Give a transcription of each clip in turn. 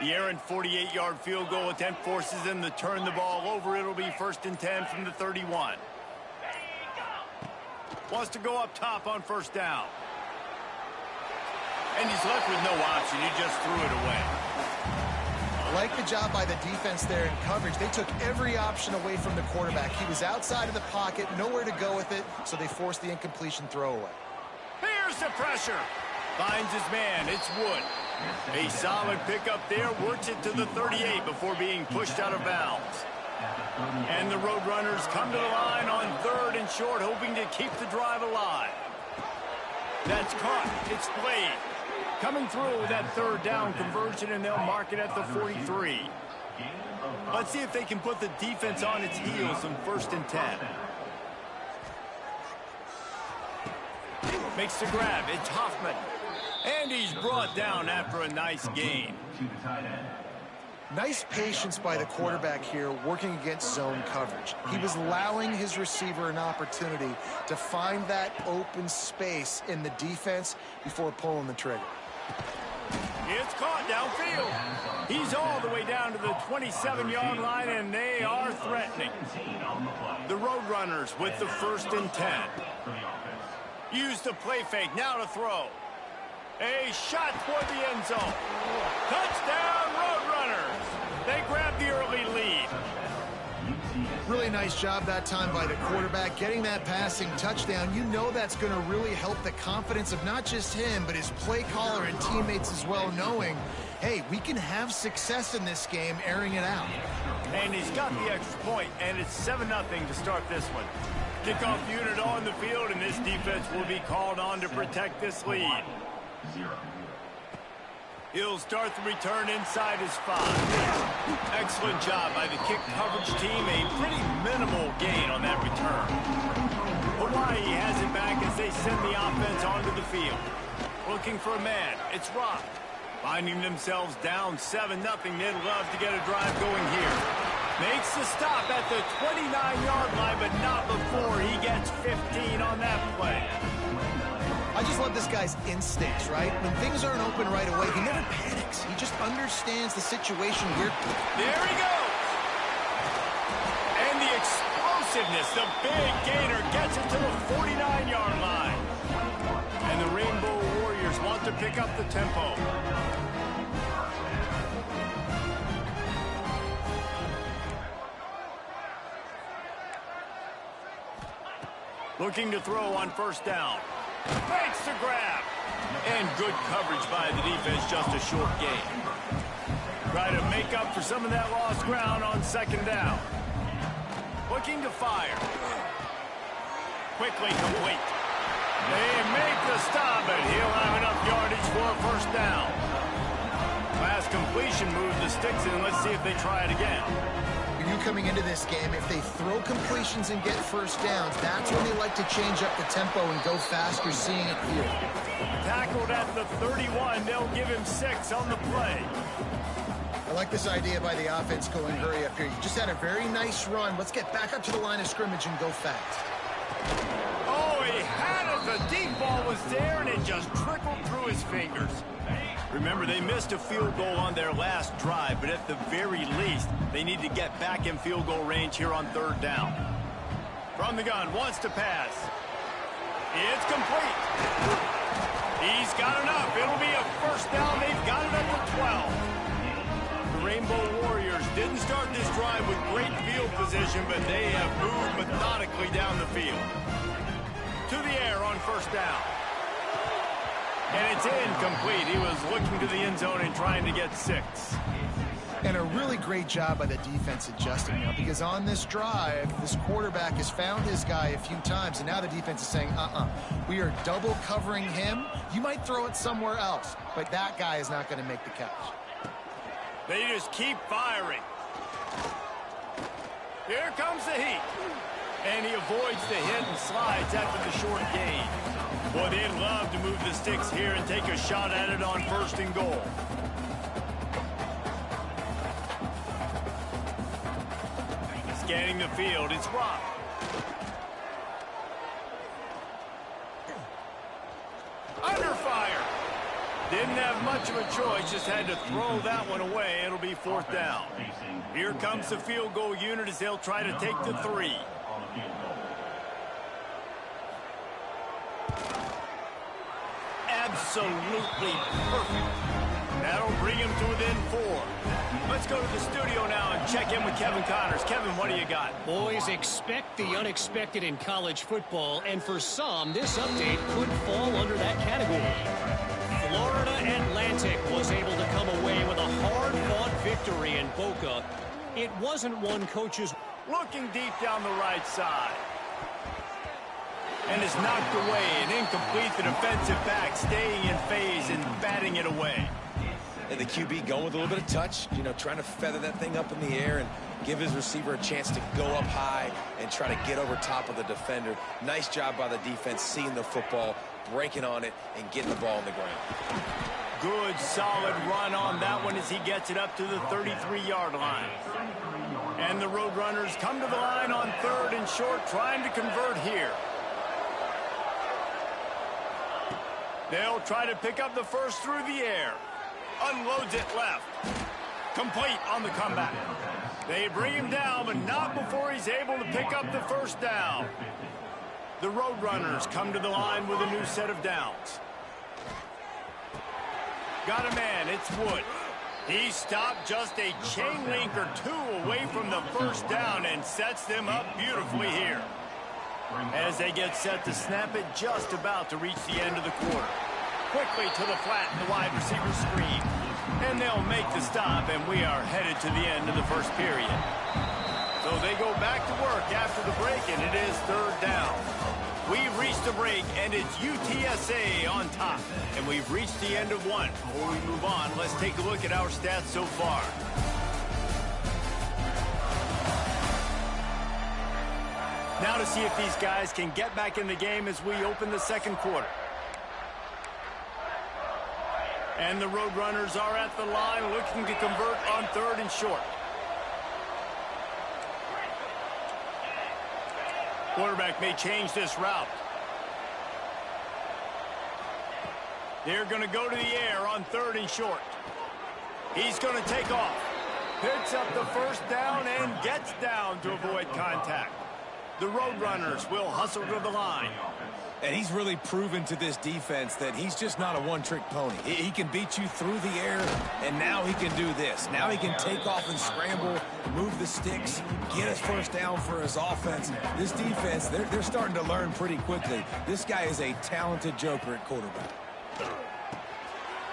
The errant 48-yard field goal attempt forces them to turn the ball over. It'll be 1st and 10 from the 31. Wants to go up top on 1st down. And he's left with no option. He just threw it away. Like the job by the defense there in coverage. They took every option away from the quarterback. He was outside of the pocket, nowhere to go with it, so they forced the incompletion throwaway. Here's the pressure. Finds his man. It's Wood. A solid pickup there. Works it to the 38 before being pushed out of bounds. And the Roadrunners come to the line on 3rd and short, hoping to keep the drive alive. That's caught. It's played. Coming through with that 3rd down conversion, and they'll mark it at the 43. Let's see if they can put the defense on its heels on 1st and 10. Makes the grab. It's Hoffman. And he's brought down after a nice gain. Nice patience by the quarterback here, working against zone coverage. He was allowing his receiver an opportunity to find that open space in the defense before pulling the trigger. It's caught downfield. He's all the way down to the 27-yard line, and they are threatening. The Roadrunners with the 1st and 10. Use the play fake. Now to throw. A shot toward the end zone. Touchdown, Roadrunners. They grab the early lead. Really nice job that time by the quarterback, getting that passing touchdown. You know that's going to really help the confidence of not just him, but his play caller and teammates as well, knowing, hey, we can have success in this game, airing it out. And he's got the extra point, and it's 7-0 to start this one. Kickoff unit on the field, and this defense will be called on to protect this lead. He'll start the return inside his 5. Excellent job by the kick coverage team. A pretty minimal gain on that return. Hawaii has it back as they send the offense onto the field. Looking for a man. It's Rock. Finding themselves down 7-0. They'd love to get a drive going here. Makes the stop at the 29-yard line, but not before he gets 15 on that play. I just love this guy's instincts, right? When things aren't open right away, he never panics. He just understands the situation here. There he goes. And the explosiveness, the big gainer gets it to the 49-yard line. And the Rainbow Warriors want to pick up the tempo. Looking to throw on 1st down. Makes the grab. And good coverage by the defense, just a short gain. Try to make up for some of that lost ground on 2nd down. Looking to fire. Quickly complete. They make the stop, but he'll have enough yardage for a 1st down. Last completion moves the sticks in. Let's see if they try it again. You coming into this game, if they throw completions and get 1st downs, that's when they like to change up the tempo and go faster, seeing it here. Tackled at the 31, they'll give him 6 on the play. I like this idea by the offense going hurry up here. You just had a very nice run. Let's get back up to the line of scrimmage and go fast. Oh, he had it. The deep ball was there, and it just trickled through his fingers. Remember, they missed a field goal on their last drive, but at the very least, they need to get back in field goal range here on 3rd down. From the gun, wants to pass. It's complete. He's got enough. It'll be a 1st down. They've got it at the 12. The Rainbow Warriors didn't start this drive with great field position, but they have moved methodically down the field. To the air on 1st down. And it's incomplete. He was looking to the end zone and trying to get 6. And a really great job by the defense adjusting now, because on this drive, this quarterback has found his guy a few times, and now the defense is saying, we are double covering him. You might throw it somewhere else, but that guy is not going to make the catch. They just keep firing. Here comes the heat. And he avoids the hit and slides after the short gain. Boy, they'd love to move the sticks here and take a shot at it on 1st and goal. Scanning the field, it's Rock. Under fire. Didn't have much of a choice, just had to throw that one away. It'll be 4th down. Here comes the field goal unit as they'll try to take the 3. Absolutely perfect. That'll bring him to within 4. Let's go to the studio now and check in with Kevin Connors. Kevin, what do you got? Boys, expect the unexpected in college football, and for some, this update could fall under that category. Florida Atlantic was able to come away with a hard-fought victory in Boca. It wasn't one coach's... Looking deep down the right side. And is knocked away and incomplete. The defensive back staying in phase and batting it away. And the QB going with a little bit of touch, you know, trying to feather that thing up in the air and give his receiver a chance to go up high and try to get over top of the defender. Nice job by the defense, seeing the football, breaking on it, and getting the ball on the ground. Good, solid run on that one as he gets it up to the 33-yard line. And the Roadrunners come to the line on 3rd and short, trying to convert here. They'll try to pick up the first through the air. Unloads it left. Complete on the comeback. They bring him down, but not before he's able to pick up the 1st down. The Roadrunners come to the line with a new set of downs. Got a man, it's Wood. He stopped just a chain link or 2 away from the 1st down and sets them up beautifully here. As they get set to snap it, just about to reach the end of the quarter. Quickly to the flat, the wide receiver screen. And they'll make the stop, and we are headed to the end of the 1st period. So they go back to work after the break, and it is 3rd down. We've reached the break, and it's UTSA on top. And we've reached the end of 1. Before we move on, let's take a look at our stats so far. Now to see if these guys can get back in the game as we open the 2nd quarter. And the Roadrunners are at the line looking to convert on 3rd and short. Quarterback may change this route. They're going to go to the air on 3rd and short. He's going to take off. Picks up the 1st down and gets down to avoid contact. The Roadrunners will hustle to the line. And he's really proven to this defense that he's just not a one-trick pony. He can beat you through the air, and now he can do this. Now he can take off and scramble, move the sticks, get his 1st down for his offense. This defense, they're starting to learn pretty quickly. This guy is a talented joker at quarterback.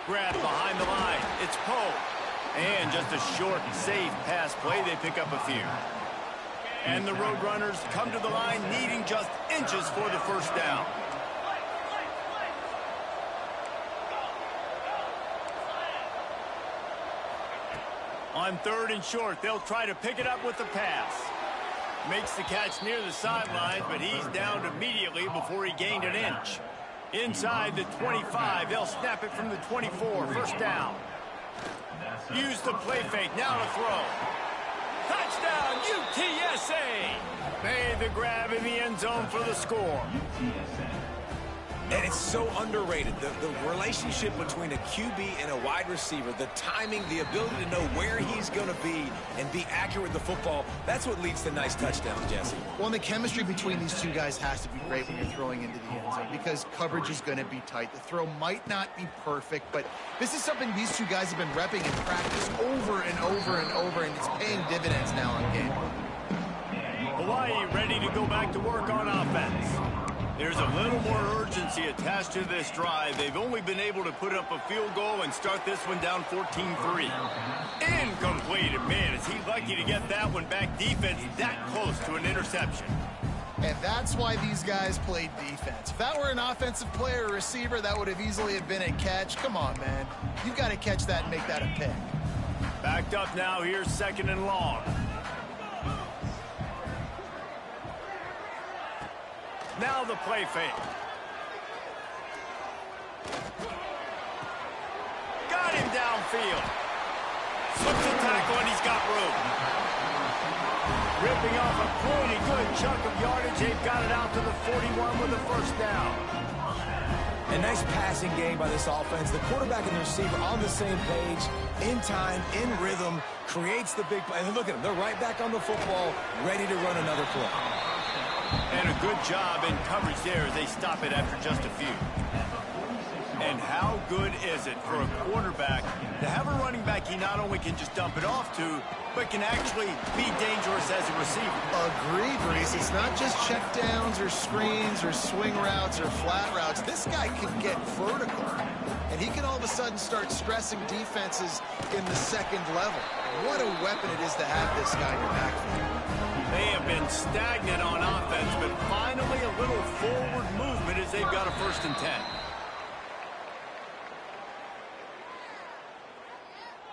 Grab behind the line. It's Poe. And just a short, safe pass play. They pick up a few. And the Roadrunners come to the line needing just inches for the 1st down. On 3rd and short, they'll try to pick it up with the pass. Makes the catch near the sidelines, but he's downed immediately before he gained an inch. Inside the 25, they'll snap it from the 24, 1st down. Use the play fake, now to throw. Touchdown, UTSA! Made the grab in the end zone for the score. And it's so underrated. The relationship between a QB and a wide receiver, the timing, the ability to know where he's going to be and be accurate with the football, that's what leads to nice touchdowns, Jesse. Well, and the chemistry between these two guys has to be great when you're throwing into the end zone because coverage is going to be tight. The throw might not be perfect, but this is something these two guys have been repping in practice over and over and over, and it's paying dividends now on game. Hawaii ready to go back to work on offense. There's a little more urgency attached to this drive. They've only been able to put up a field goal and start this one down 14-3. Incomplete. Man, is he lucky to get that one back. Defense that close to an interception. And that's why these guys played defense. If that were an offensive player or receiver, that would have easily have been a catch. Come on, man. You've got to catch that and make that a pick. Backed up now. Here's 2nd and long. Now the play fake. Got him downfield. Slips a tackle and he's got room. Ripping off a pretty good chunk of yardage. They've got it out to the 41 with the 1st down. A nice passing game by this offense. The quarterback and the receiver on the same page, in time, in rhythm, creates the big play. And look at them. They're right back on the football, ready to run another play. And a good job in coverage there as they stop it after just a few. And how good is it for a quarterback to have a running back he not only can just dump it off to, but can actually be dangerous as a receiver? Agreed, Reese. It's not just check downs or screens or swing routes or flat routes. This guy can get vertical, and he can all of a sudden start stressing defenses in the second level. What a weapon it is to have this guy in your backfield. They have been stagnant on offense, but finally a little forward movement as they've got a 1st and 10.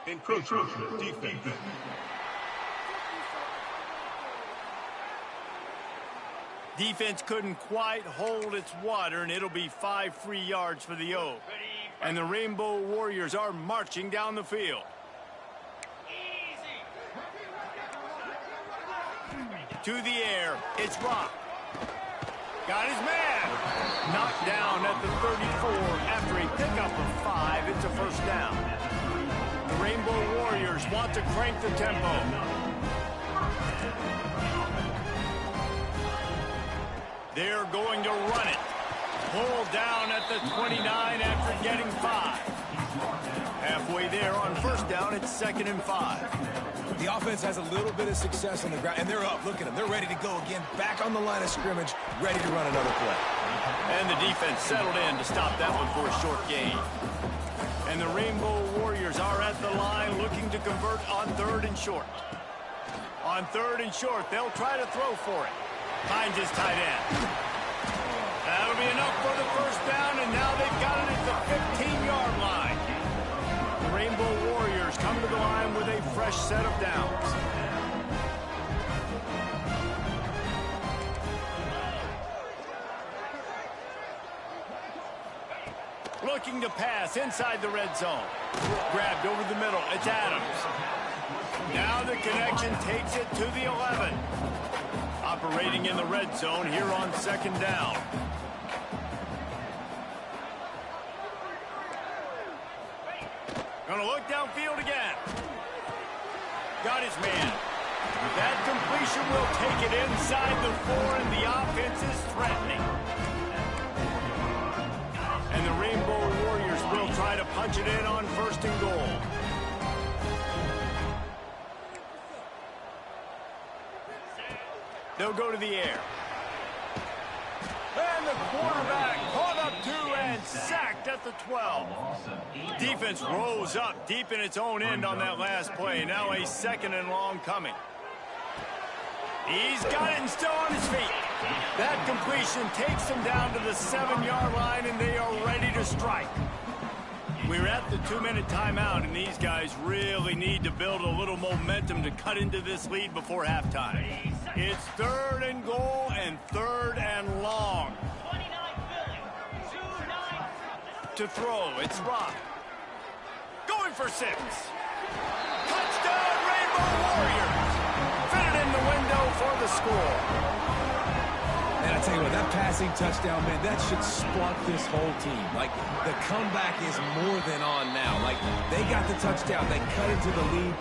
Encroachment defense. Defense couldn't quite hold its water, and it'll be 5 free yards for the O. And the Rainbow Warriors are marching down the field. To the air, it's Rock. Got his man. Knocked down at the 34 after a pickup of 5. It's a 1st down. The Rainbow Warriors want to crank the tempo. They're going to run it. Pulled down at the 29 after getting 5. Halfway there on 1st down, it's 2nd and 5. The offense has a little bit of success on the ground, and they're up. Look at them. They're ready to go again. Back on the line of scrimmage, ready to run another play. And the defense settled in to stop that one for a short gain. And the Rainbow Warriors are at the line looking to convert on 3rd and short. On 3rd and short, they'll try to throw for it. Finds his tight end. That'll be enough for the 1st down, and now they've got it at the 15-yard line. The Rainbow Warriors come to the line with a fresh set of downs. Looking to pass inside the red zone. Grabbed over the middle. It's Adams. Now the connection takes it to the 11. Operating in the red zone here on 2nd down. Gonna look downfield again. Got his man. That completion will take it inside the 4, and the offense is threatening. And the Rainbow Warriors will try to punch it in on 1st and goal. They'll go to the air. And the quarterback caught up to and sacked at the 12. Defense rose up deep in its own end on that last play. Now a 2nd and long coming. He's got it and still on his feet. That completion takes them down to the 7-yard line, and they are ready to strike. We're at the 2-minute timeout, and these guys really need to build a little momentum to cut into this lead before halftime. It's 3rd and goal and 3rd and long. To throw, it's Rock. Going for 6. Touchdown, Rainbow Warriors. Fitted in the window for the score. And I tell you what, that passing touchdown, man, that should spark this whole team. Like, the comeback is more than on now. Like, they got the touchdown. They cut into the lead.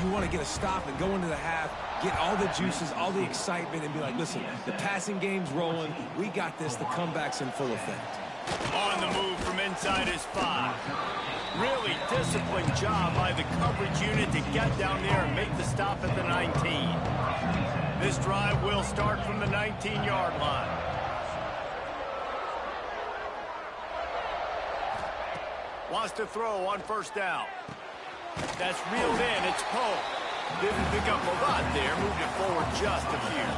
You want to get a stop and go into the half, get all the juices, all the excitement, and be like, listen, the passing game's rolling. We got this. The comeback's in full effect. On the move from inside his 5. Really disciplined job by the coverage unit to get down there and make the stop at the 19. This drive will start from the 19-yard line. Wants to throw on 1st down. That's reeled in. It's Poe. Didn't pick up a lot there. Moved it forward just a few.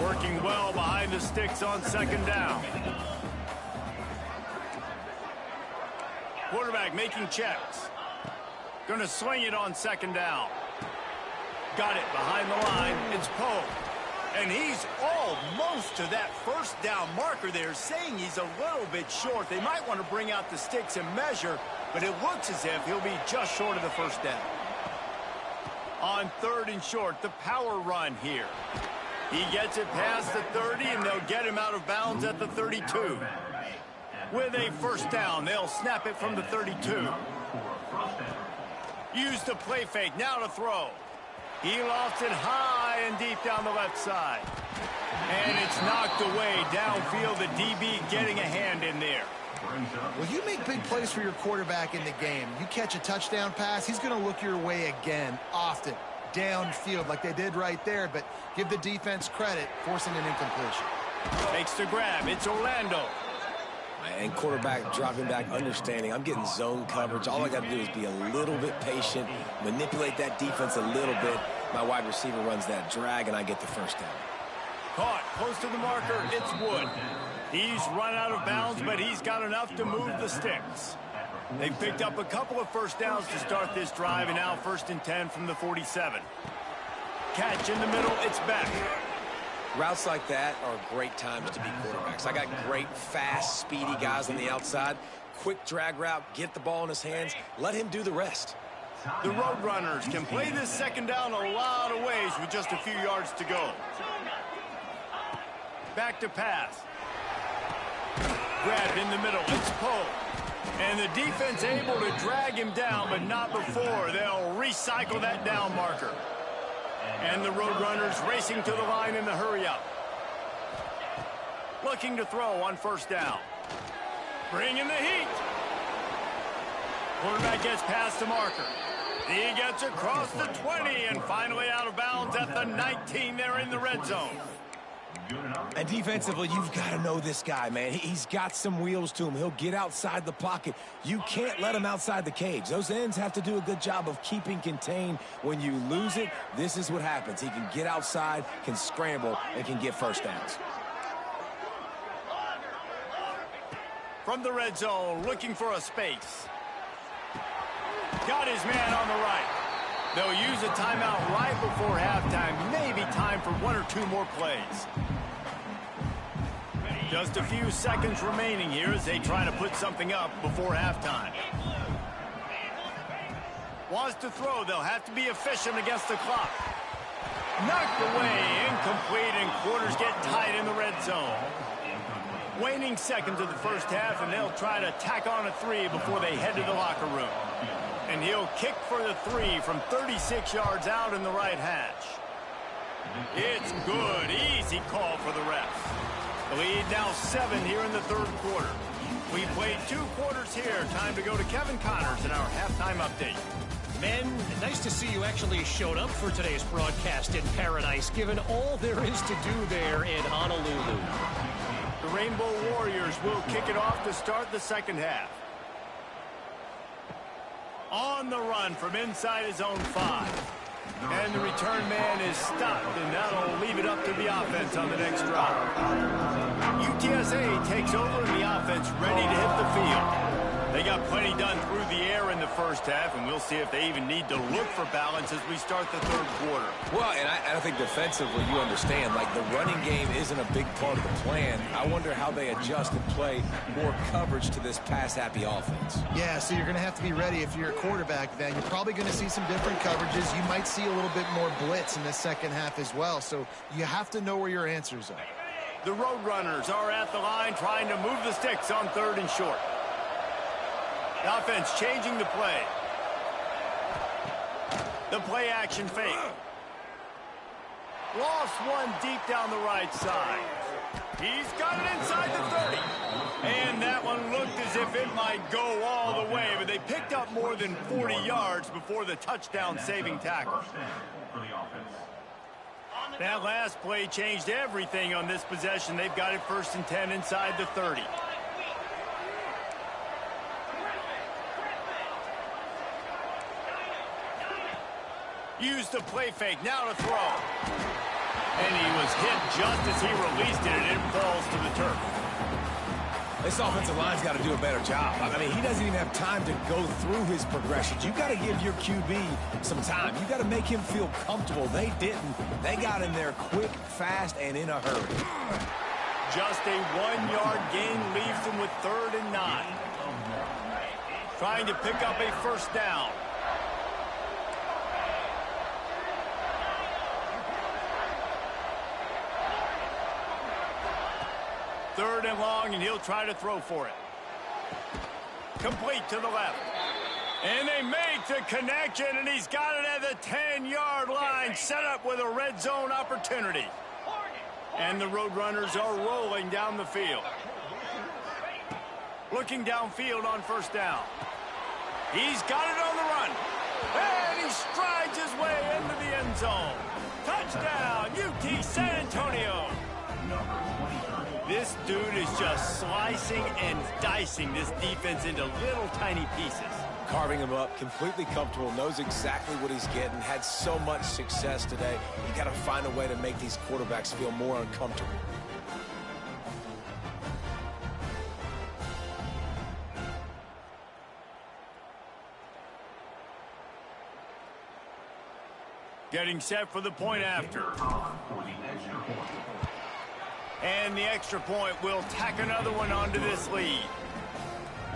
Working well behind the sticks on 2nd down. Quarterback making checks. Going to swing it on 2nd down. Got it behind the line. It's Poe. And he's almost to that 1st down marker there, saying he's a little bit short. They might want to bring out the sticks and measure, but it looks as if he'll be just short of the 1st down. On 3rd and short, the power run here. He gets it past the 30, and they'll get him out of bounds at the 32. With a first down, they'll snap it from the 32. Use the play fake, now to throw. He lofts it high and deep down the left side. And it's knocked away downfield. The DB getting a hand in there. Well, you make big plays for your quarterback in the game. You catch a touchdown pass, he's going to look your way again, often, downfield like they did right there. But give the defense credit, forcing an incompletion. Makes the grab. It's Orlando. And quarterback dropping back, understanding I'm getting zone coverage. All I got to do is be a little bit patient, manipulate that defense a little bit. My wide receiver runs that drag, and I get the first down. Caught close to the marker. It's Wood. He's run out of bounds, but he's got enough to move the sticks. They've picked up a couple of first downs to start this drive, and now 1st and 10 from the 47. Catch in the middle. It's back. Routes like that are great times to be quarterbacks. I got great, fast, speedy guys on the outside. Quick drag route, get the ball in his hands, let him do the rest. The Roadrunners can play this second down a lot of ways with just a few yards to go. Back to pass. Grabbed in the middle. It's Poe. And the defense able to drag him down, but not before. They'll recycle that down marker. And the Roadrunners racing to the line in the hurry-up. Looking to throw on first down. Bring in the heat. Quarterback gets past the marker. He gets across the 20 and finally out of bounds at the 19. They're in the red zone. And defensively, you've got to know this guy, man. He's got some wheels to him. He'll get outside the pocket. You can't let him outside the cage. Those ends have to do a good job of keeping contained. When you lose it, this is what happens. He can get outside, can scramble, and can get first downs. From the red zone, looking for a space. Got his man on the right. They'll use a timeout right before halftime. Maybe time for 1 or 2 more plays. Just a few seconds remaining here as they try to put something up before halftime. Wants to throw. They'll have to be efficient against the clock. Knocked away, incomplete, and quarters get tight in the red zone. Waning seconds of the first half, and they'll try to tack on a 3 before they head to the locker room. And he'll kick for the 3 from 36 yards out in the right hash. It's good. Easy call for the refs. The lead now 7 here in the 3rd quarter. We played 2 quarters here. Time to go to Kevin Connors in our halftime update. Men, nice to see you actually showed up for today's broadcast in paradise, given all there is to do there in Honolulu. The Rainbow Warriors will kick it off to start the second half. On the run from inside his own 5. And the return man is stopped, and that'll leave it up to the offense on the next drive. UTSA takes over in the offense, ready to hit the field. They got plenty done through the air in the first half, and we'll see if they even need to look for balance as we start the 3rd quarter. Well, and I think defensively, you understand, like the running game isn't a big part of the plan. I wonder how they adjust and play more coverage to this pass-happy offense. Yeah, so you're going to have to be ready if you're a quarterback then. You're probably going to see some different coverages. You might see a little bit more blitz in the second half as well, so you have to know where your answers are. The Roadrunners are at the line trying to move the sticks on 3rd and short. The offense changing the play. The play action fake. Lost one deep down the right side. He's got it inside the 30. And that one looked as if it might go all the way, but they picked up more than 40 yards before the touchdown-saving tackle. That last play changed everything on this possession. They've got it 1st and 10 inside the 30. Use the play fake, now to throw. And he was hit just as he released it, and it falls to the turf. This offensive line's got to do a better job. I mean, he doesn't even have time to go through his progressions. You got to give your QB some time. You got to make him feel comfortable. They didn't. They got in there quick, fast, and in a hurry. Just a 1-yard gain leaves them with 3rd and 9. Trying to pick up a first down. Third and long, and he'll try to throw for it. Complete to the left. And they make the connection, and he's got it at the 10-yard line, set up with a red zone opportunity. And the Roadrunners are rolling down the field. Looking downfield on first down. He's got it on the run. And he strides his way into the end zone. Touchdown, UT San Antonio. This dude is just slicing and dicing this defense into little tiny pieces. Carving him up, completely comfortable, knows exactly what he's getting, had so much success today. You got to find a way to make these quarterbacks feel more uncomfortable. Getting set for the point after. And the extra point will tack another one onto this lead.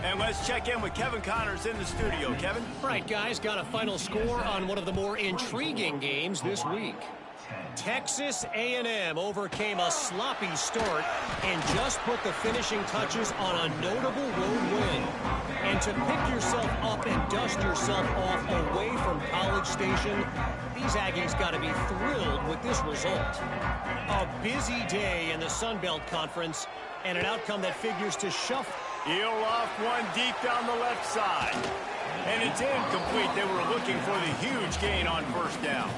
And let's check in with Kevin Connors in the studio. Kevin? Right, guys, got a final score on one of the more intriguing games this week. Texas A&M overcame a sloppy start and just put the finishing touches on a notable road win. And to pick yourself up and dust yourself off away from College Station, these Aggies got to be thrilled with this result. A busy day in the Sun Belt Conference and an outcome that figures to shuffle. He'll off one deep down the left side. And it's incomplete. They were looking for the huge gain on first down.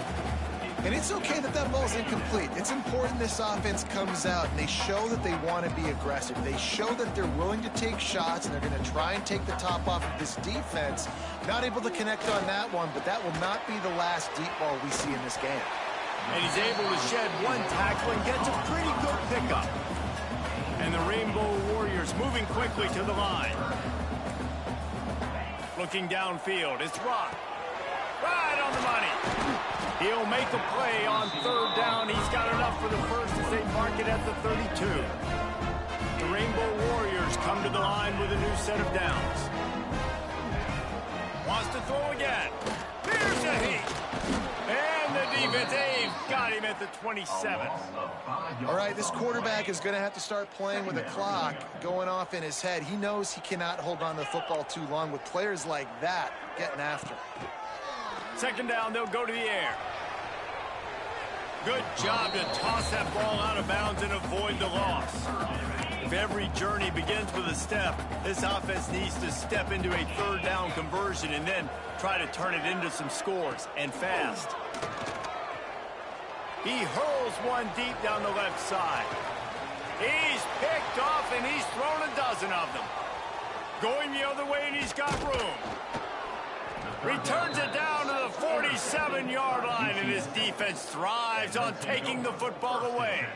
And it's okay that that ball's incomplete. It's important this offense comes out and they show that they want to be aggressive. They show that they're willing to take shots and they're going to try and take the top off of this defense. Not able to connect on that one, but that will not be the last deep ball we see in this game. And he's able to shed one tackle and gets a pretty good pickup. And the Rainbow Warriors moving quickly to the line. Looking downfield, it's Rock. Right on the money. He'll make a play on third down. He's got enough for the first as they mark it at the 32. The Rainbow Warriors come to the line with a new set of downs. Wants to throw again. Here's a heat. And the defense, they've got him at the 27. All right, this quarterback is going to have to start playing with a clock going off in his head. He knows he cannot hold on to the football too long with players like that getting after him. Second down, they'll go to the air. Good job to toss that ball out of bounds and avoid the loss. If every journey begins with a step, this offense needs to step into a third down conversion and then try to turn it into some scores, and fast. He hurls one deep down the left side. He's picked off and he's thrown a dozen of them. Going the other way and he's got room. Returns it down to the 47-yard line, and his defense thrives on taking the football away.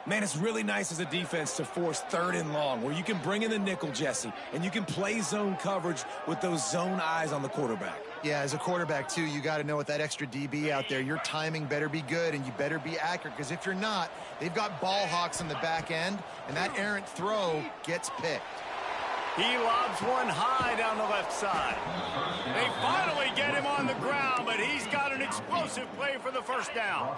Man, it's really nice as a defense to force third and long, where you can bring in the nickel, Jesse, and you can play zone coverage with those zone eyes on the quarterback. Yeah, as a quarterback, too, you got to know with that extra DB out there, your timing better be good and you better be accurate, because if you're not, they've got ball hawks in the back end, and that errant throw gets picked. He lobs one high down the left side. They finally get him on the ground, but he's got an explosive play for the first down.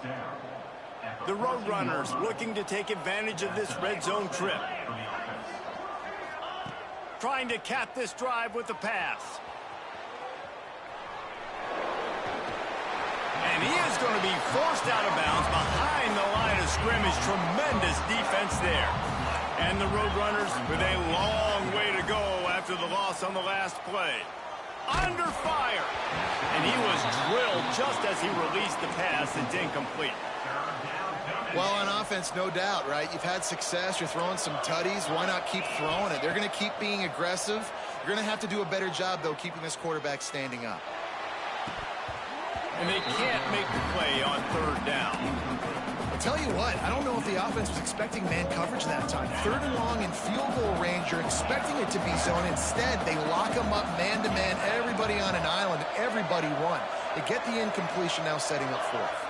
The Roadrunners looking to take advantage of this red zone trip. Trying to cap this drive with the pass. And he is going to be forced out of bounds behind the line of scrimmage. Tremendous defense there. And the Roadrunners with a long way to go after the loss on the last play. Under fire. And he was drilled just as he released the pass. It's incomplete. Well, on offense, no doubt, right? You've had success. You're throwing some tutties. Why not keep throwing it? They're going to keep being aggressive. You're going to have to do a better job, though, keeping this quarterback standing up. And they can't make the play on third down. I'll tell you what, I don't know if the offense was expecting man coverage that time. Third and long in field goal range, you're expecting it to be zone. Instead, they lock them up man-to-man, everybody on an island, everybody won. They get the incompletion, now setting up fourth.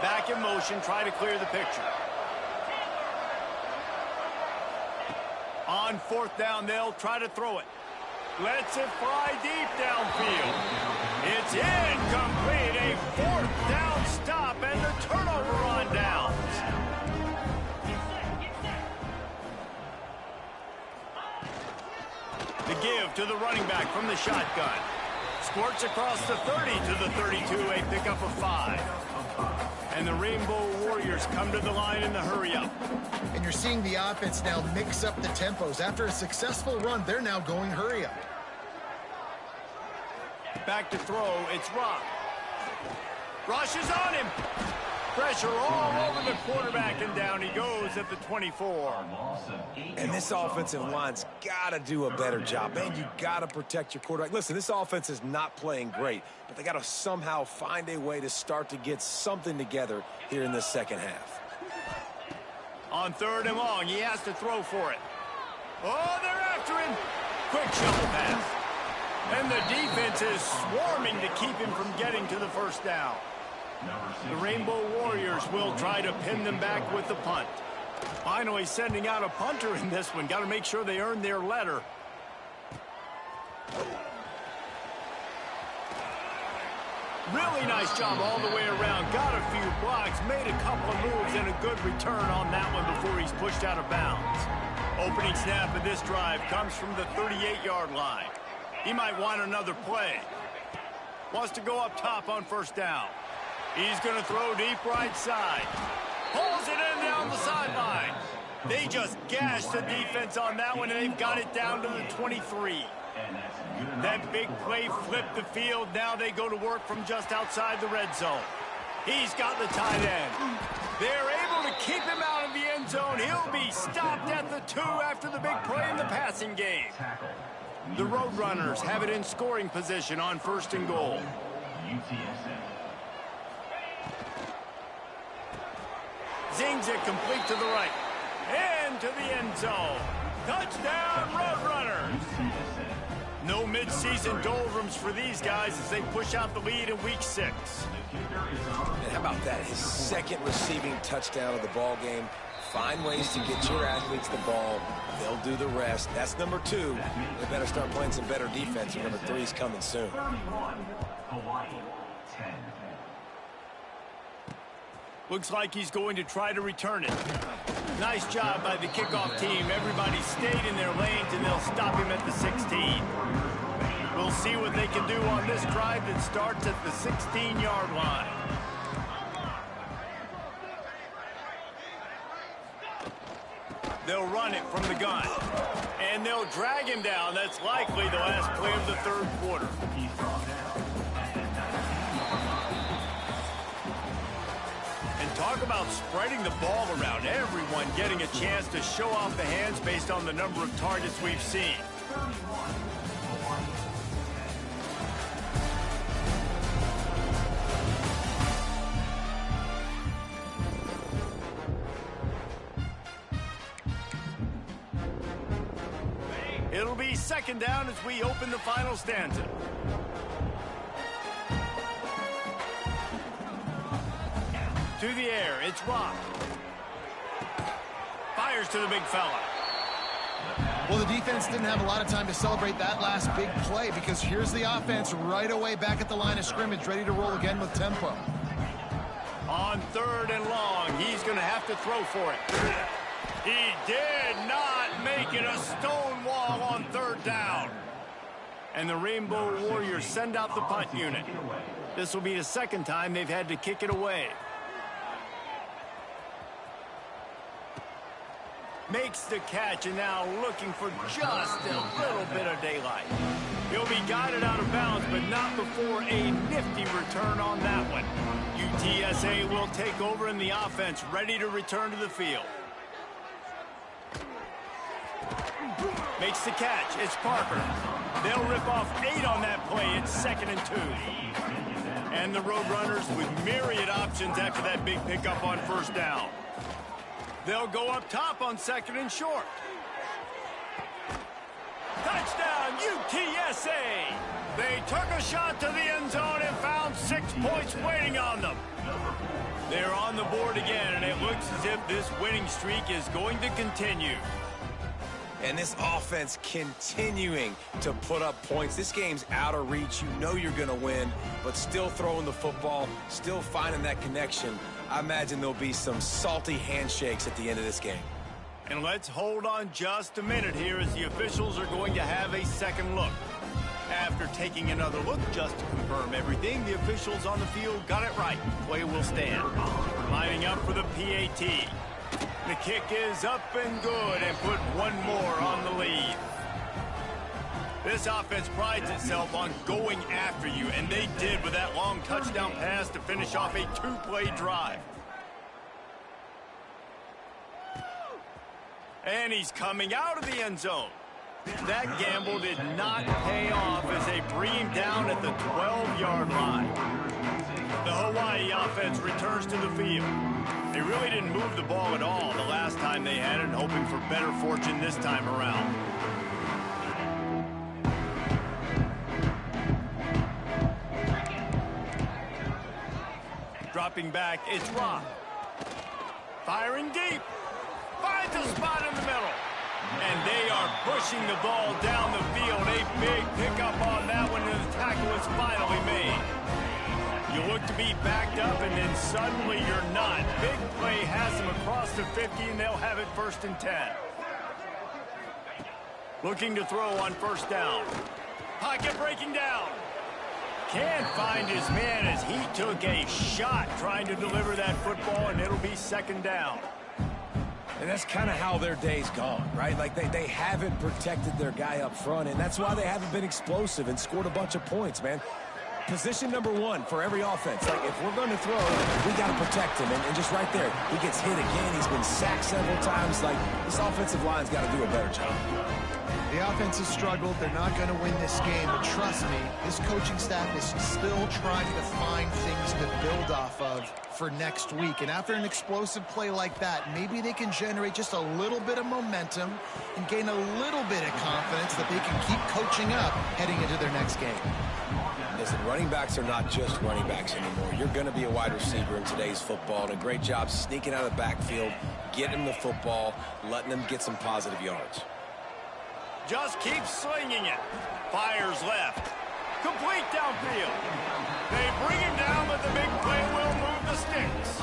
Back in motion, try to clear the picture. On fourth down, they'll try to throw it. Lets it fly deep downfield. It's incomplete. A fourth down stop and the turnover on downs. The give to the running back from the shotgun. Squirts across the 30 to the 32, a pickup of 5. And the Rainbow Warriors come to the line in the hurry-up. And you're seeing the offense now mix up the tempos. After a successful run, they're now going hurry-up. Back to throw, it's Rock. Rushes on him. Pressure all over the quarterback, and down he goes at the 24. And this offensive line's got to do a better job. Man, you got to protect your quarterback. Listen, this offense is not playing great, but they got to somehow find a way to start to get something together here in the second half. On 3rd and long, he has to throw for it. Oh, they're after him. Quick shovel pass. And the defense is swarming to keep him from getting to the first down. The Rainbow Warriors will try to pin them back with the punt. Finally sending out a punter in this one. Got to make sure they earn their letter. Really nice job all the way around. Got a few blocks, made a couple of moves, and a good return on that one before he's pushed out of bounds. Opening snap of this drive comes from the 38-yard line. He might want another play. Wants to go up top on 1st down. He's going to throw deep right side. Pulls it in down the sideline. They just gashed the defense on that one, and they've got it down to the 23. That big play flipped the field. Now they go to work from just outside the red zone. He's got the tight end. They're able to keep him out of the end zone. He'll be stopped at the 2 after the big play in the passing game. The Roadrunners have it in scoring position on 1st and goal. Zings it complete to the right. And to the end zone. Touchdown, Roadrunners! No midseason doldrums for these guys as they push out the lead in week 6. And how about that? His 2nd receiving touchdown of the ball game. Find ways to get your athletes the ball. They'll do the rest. That's number 2. They better start playing some better defense. Number 3 is coming soon. Looks like he's going to try to return it. Nice job by the kickoff team. Everybody stayed in their lanes, and they'll stop him at the 16. We'll see what they can do on this drive that starts at the 16-yard line. They'll run it from the gun. And they'll drag him down. That's likely the last play of the 3rd quarter. Talk about spreading the ball around. Everyone getting a chance to show off the hands based on the number of targets we've seen. It'll be 2nd down as we open the final stanza. To the air, it's Rock. Fires to the big fella. Well, the defense didn't have a lot of time to celebrate that last big play because here's the offense right away back at the line of scrimmage, ready to roll again with tempo. On 3rd and long, he's going to have to throw for it. He did not make it a stone wall on 3rd down. And the Rainbow Warriors send out the punt unit. This will be the 2nd time they've had to kick it away. Makes the catch, and now looking for just a little bit of daylight. He'll be guided out of bounds, but not before a nifty return on that one. UTSA will take over in the offense, ready to return to the field. Makes the catch. It's Parker. They'll rip off 8 on that play. It's 2nd and 2. And the Roadrunners with myriad options after that big pickup on 1st down. They'll go up top on 2nd and short. Touchdown, UTSA! They took a shot to the end zone and found 6 points waiting on them. They're on the board again, and it looks as if this winning streak is going to continue. And this offense continuing to put up points. This game's out of reach. You know you're going to win, but still throwing the football, still finding that connection. I imagine there'll be some salty handshakes at the end of this game. And let's hold on just a minute here as the officials are going to have a second look. After taking another look just to confirm everything, the officials on the field got it right. Play will stand. Lining up for the PAT. The kick is up and good and put one more on the lead. This offense prides itself on going after you, and they did with that long touchdown pass to finish off a two-play drive. And he's coming out of the end zone. That gamble did not pay off as they bring him down at the 12-yard line. The Hawaii offense returns to the field. They really didn't move the ball at all the last time they had it, hoping for better fortune this time around. Dropping back, it's Rock. Firing deep. Finds a spot in the middle. And they are pushing the ball down the field. A big pickup on that one, and the tackle is finally made. You look to be backed up, and then suddenly you're not. Big play has them across the 50, and they'll have it 1st and 10. Looking to throw on 1st down. Pocket breaking down. Can't find his man as he took a shot trying to deliver that football, and it'll be 2nd down. And that's kind of how their day's gone, right? Like they haven't protected their guy up front, and that's why they haven't been explosive and scored a bunch of points, man. Position number 1 for every offense. Like, if we're going to throw, we got to protect him. And just right there, he gets hit again. He's been sacked several times. Like, this offensive line's got to do a better job. The offense has struggled. They're not going to win this game. But trust me, this coaching staff is still trying to find things to build off of for next week. And after an explosive play like that, maybe they can generate just a little bit of momentum and gain a little bit of confidence that they can keep coaching up heading into their next game. Listen, running backs are not just running backs anymore. You're going to be a wide receiver in today's football. And a great job sneaking out of the backfield, getting them the football, letting them get some positive yards. Just keep slinging it. Fires left. Complete downfield. They bring him down, but the big play will move the sticks.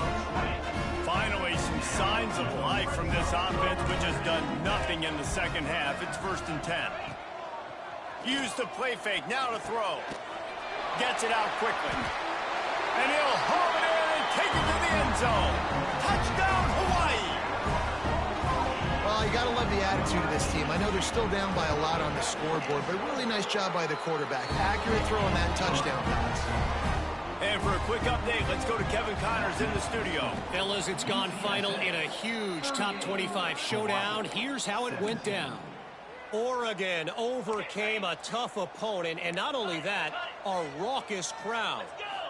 Finally, some signs of life from this offense, which has done nothing in the second half. It's 1st and 10. Use the play fake. Now to throw. Gets it out quickly. And he'll haul it in and take it to the end zone. Touchdown, Hawaii. Well, you got to love the attitude of this team. I know they're still down by a lot on the scoreboard, but really nice job by the quarterback. Accurate throw on that touchdown pass. And for a quick update, let's go to Kevin Connors in the studio. Fellas, it's gone final in a huge top 25 showdown. Here's how it went down. Oregon overcame a tough opponent, and not only that, a raucous crowd.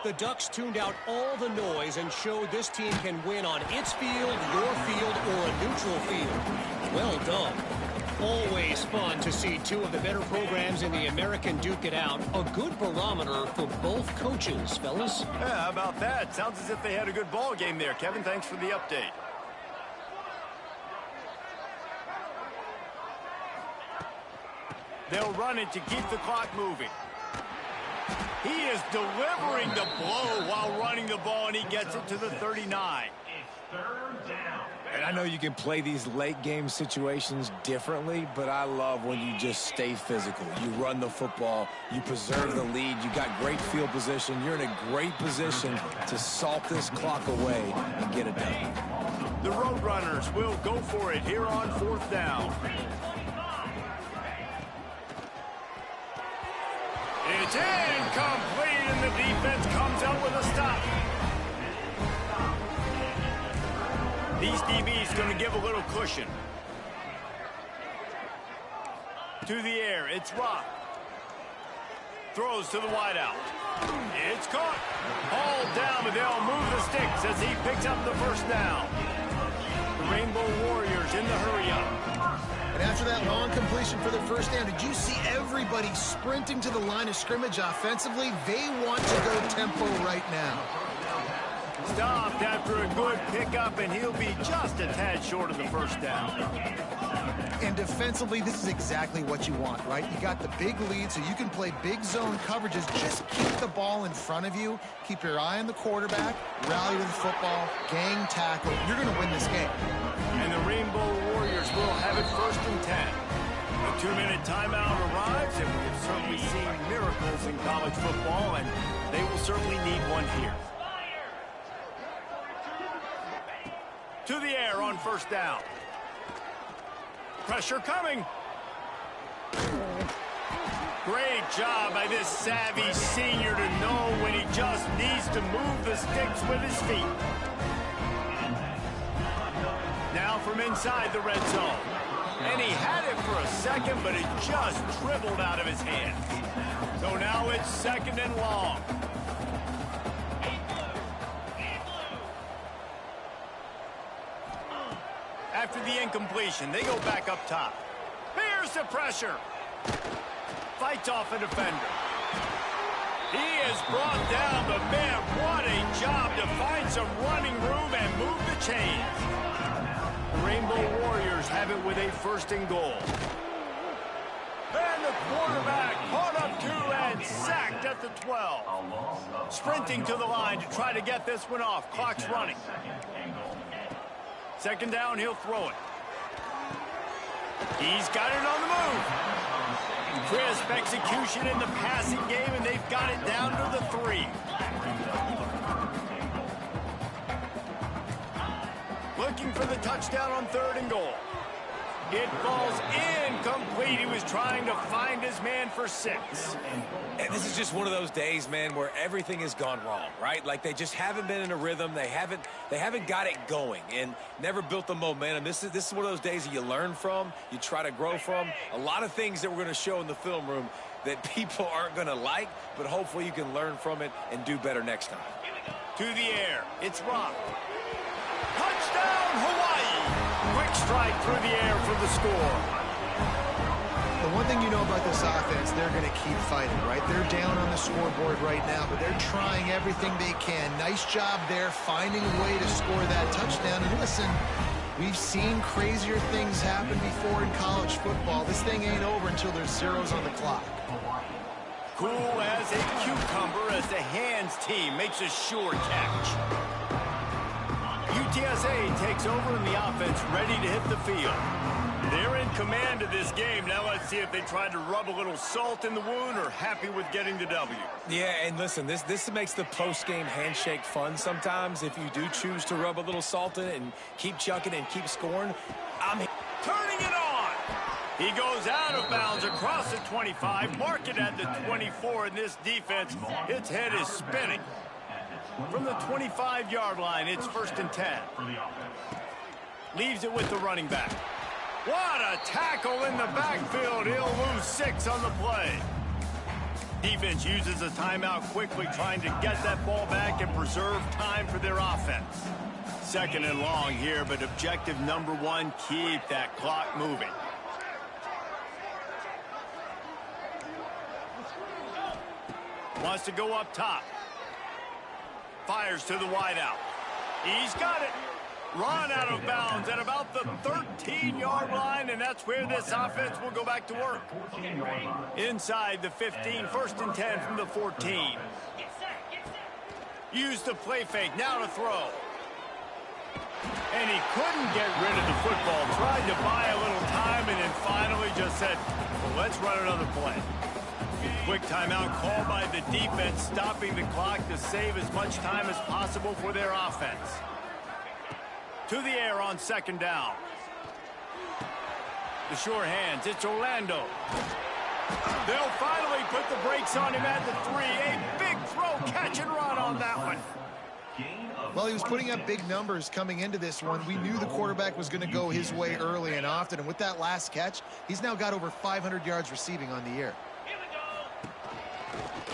The Ducks tuned out all the noise and showed this team can win on its field, your field, or a neutral field. Well done. Always fun to see two of the better programs in the American duke it out. A good barometer for both coaches, fellas. Yeah, how about that? Sounds as if they had a good ball game there. Kevin, thanks for the update. They'll run it to keep the clock moving. He is delivering the blow while running the ball, and he gets it to the 39. And I know you can play these late game situations differently, but I love when you just stay physical. You run the football, you preserve the lead, you got great field position, you're in a great position to salt this clock away and get it done. The Roadrunners will go for it here on 4th down. It's incomplete, and the defense comes up with a stop. These DBs going to give a little cushion. To the air, it's Rock. Throws to the wideout. It's caught. Hauled down, but they'll move the sticks as he picks up the 1st down. The Rainbow Warriors in the hurry-up. And after that long completion for the 1st down, did you see everybody sprinting to the line of scrimmage offensively? They want to go tempo right now. Stopped after a good pickup, and he'll be just a tad short of the 1st down. And defensively, this is exactly what you want, right? You got the big lead, so you can play big zone coverages. Just keep the ball in front of you. Keep your eye on the quarterback. Rally to the football. Gang tackle. You're going to win this game. And the Rainbow Warriors and 10. A 2-minute timeout arrives, and we have certainly seen miracles in college football, and they will certainly need one here. To the air on first down. Pressure coming. Great job by this savvy senior to know when he just needs to move the sticks with his feet. Now from inside the red zone. And he had it for a second, but it just dribbled out of his hand. So now it's 2nd and long. After the incompletion, they go back up top. Here's the pressure. Fights off a defender. He has brought down the man. What a job to find some running room and move the chains. The Rainbow Warriors have it with a 1st and goal. And the quarterback caught up to and sacked at the 12. Sprinting to the line to try to get this one off. Clock's running. 2nd down, he'll throw it. He's got it on the move. Crisp execution in the passing game, and they've got it down to the 3. Looking for the touchdown on 3rd and goal. It falls incomplete. He was trying to find his man for 6. And this is just one of those days, man, where everything has gone wrong, right? Like they just haven't been in a rhythm. They haven't got it going and never built the momentum. This is one of those days that you learn from, you try to grow from. A lot of things that we're going to show in the film room that people aren't going to like, but hopefully you can learn from it and do better next time. To the air, it's Rock. Touchdown, Hawaii! Quick strike through the air for the score. The one thing you know about this offense, they're going to keep fighting, right? They're down on the scoreboard right now, but they're trying everything they can. Nice job there, finding a way to score that touchdown. And listen, we've seen crazier things happen before in college football. This thing ain't over until there's zeros on the clock. Cool as a cucumber as the hands team makes a sure catch. UTSA takes over in the offense, ready to hit the field. They're in command of this game. Now let's see if they try to rub a little salt in the wound or happy with getting the W. Yeah, and listen, this makes the post-game handshake fun sometimes. If you do choose to rub a little salt in it and keep chucking and keep scoring, I'm turning it on. He goes out of bounds across the 25, mark it at the 24, and this defense, its head is spinning. From the 25-yard line, it's 1st and 10. Leaves it with the running back. What a tackle in the backfield. He'll lose 6 on the play. Defense uses a timeout quickly, trying to get that ball back and preserve time for their offense. 2nd and long here, but objective number 1, keep that clock moving. Wants to go up top. Fires to the wideout. He's got it. Run out of bounds at about the 13-yard line, and that's where this offense will go back to work. Inside the 15, 1st and 10 from the 14. Use the play fake, now to throw. And he couldn't get rid of the football. Tried to buy a little time, and then finally just said, well, let's run another play. Quick timeout called by the defense, stopping the clock to save as much time as possible for their offense. To the air on 2nd down. The sure hands, it's Orlando. They'll finally put the brakes on him at the 3. A big throw, catch and run on that one. Well, he was putting up big numbers coming into this one. We knew the quarterback was going to go his way early and often, and with that last catch, he's now got over 500 yards receiving on the year.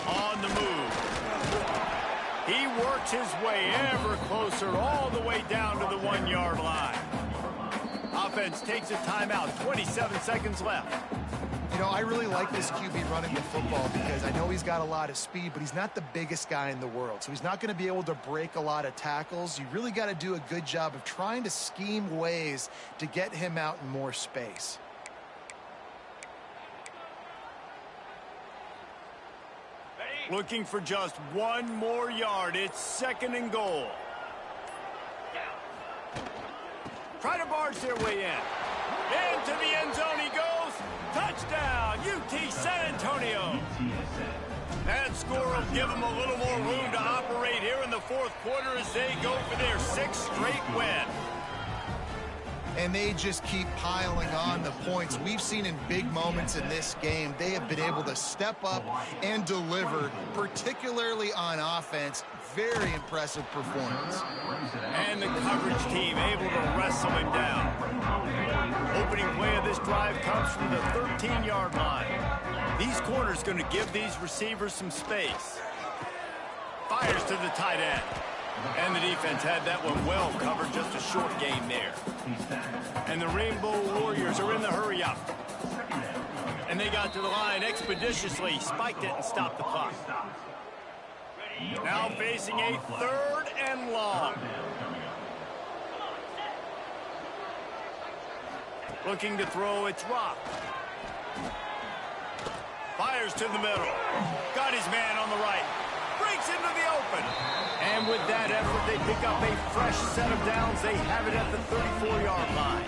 On the move. He works his way ever closer all the way down to the 1-yard line. Offense takes a timeout, 27 seconds left. You know, I really like this QB running the football because I know he's got a lot of speed, but he's not the biggest guy in the world. So he's not going to be able to break a lot of tackles. You really got to do a good job of trying to scheme ways to get him out in more space. Looking for just 1 more yard. It's 2nd and goal. Try to barge their way in. Into the end zone he goes. Touchdown, UT San Antonio. That score will give them a little more room to operate here in the fourth quarter as they go for their 6th straight win. And they just keep piling on the points. We've seen in big moments in this game, they have been able to step up and deliver, particularly on offense. Very impressive performance. And the coverage team able to wrestle him down. Opening play of this drive comes from the 13-yard line. These corners going to give these receivers some space. Fires to the tight end. And the defense had that one well covered, just a short game there. And the Rainbow Warriors are in the hurry-up. And they got to the line expeditiously, spiked it and stopped the clock. Now facing a 3rd and long. Looking to throw, it's Rock. Fires to the middle. Got his man on the right. Breaks into the open. And with that effort, they pick up a fresh set of downs. They have it at the 34-yard line.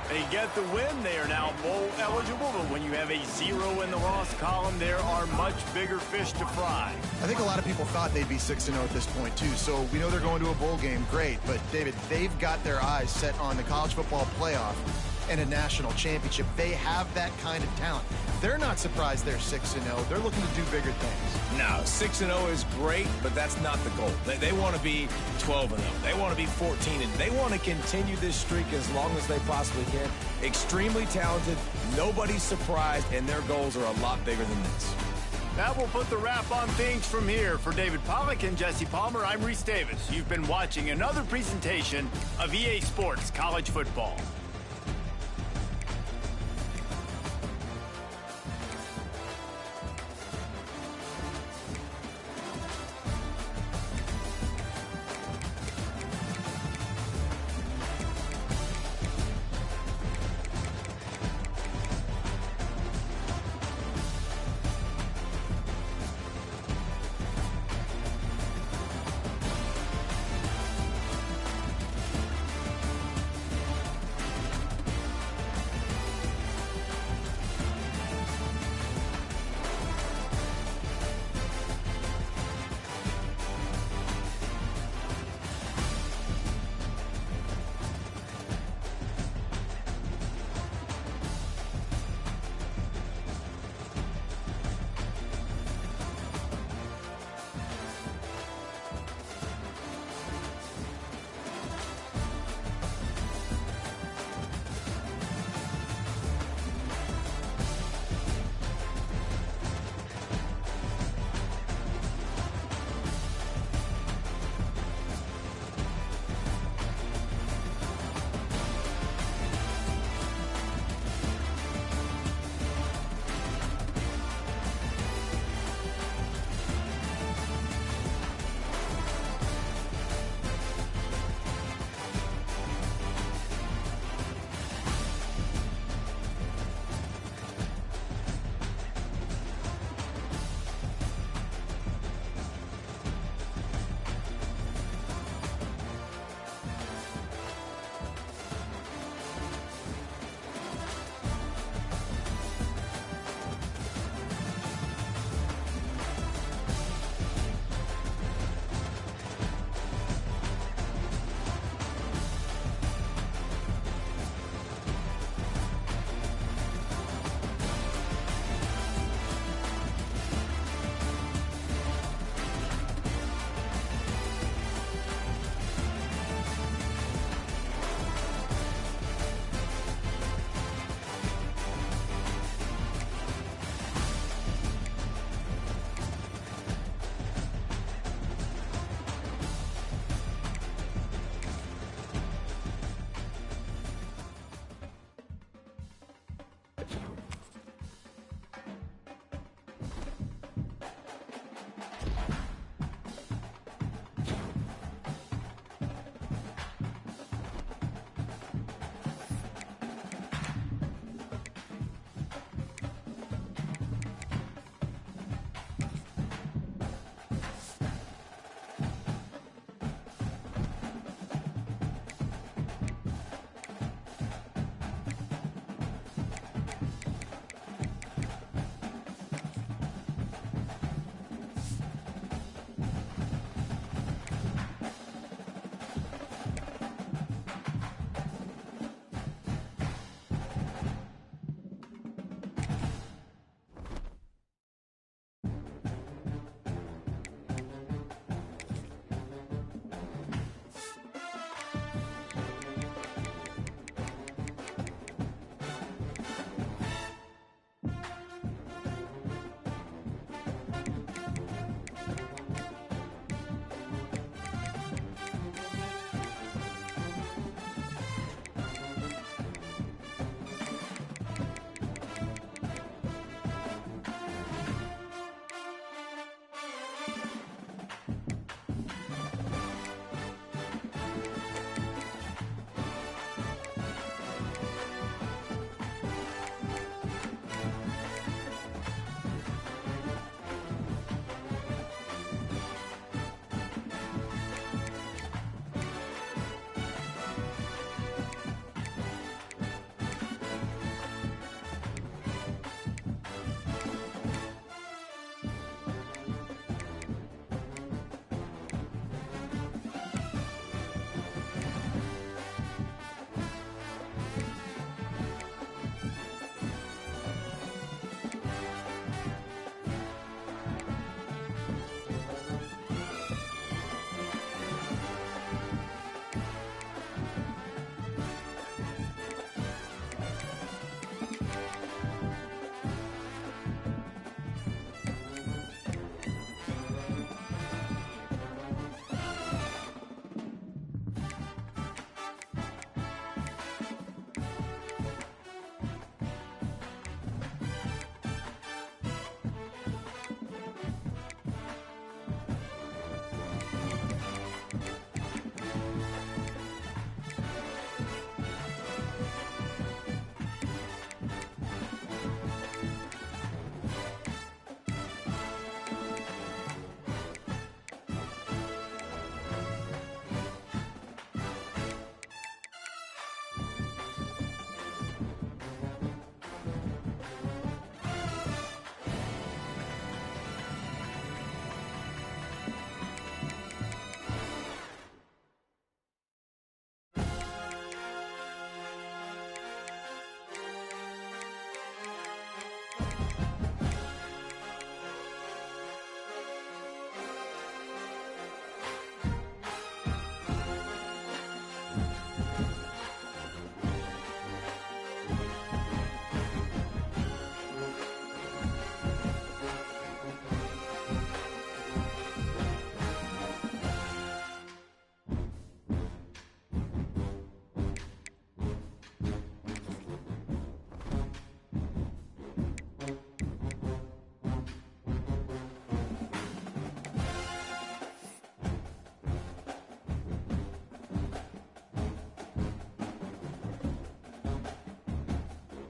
They get the win. They are now bowl eligible, but when you have a 0 in the loss column, there are much bigger fish to fry. I think a lot of people thought they'd be 6-0 at this point, too. So we know they're going to a bowl game. Great. But, David, they've got their eyes set on the college football playoff and a national championship. They have that kind of talent. They're not surprised they're 6-0. They're looking to do bigger things. No, 6-0 is great, but that's not the goal. They want to be 12-0. They want to be 14-0. They want to continue this streak as long as they possibly can. Extremely talented. Nobody's surprised, and their goals are a lot bigger than this. That will put the wrap on things from here. For David Pollack and Jesse Palmer, I'm Reese Davis. You've been watching another presentation of EA Sports College Football.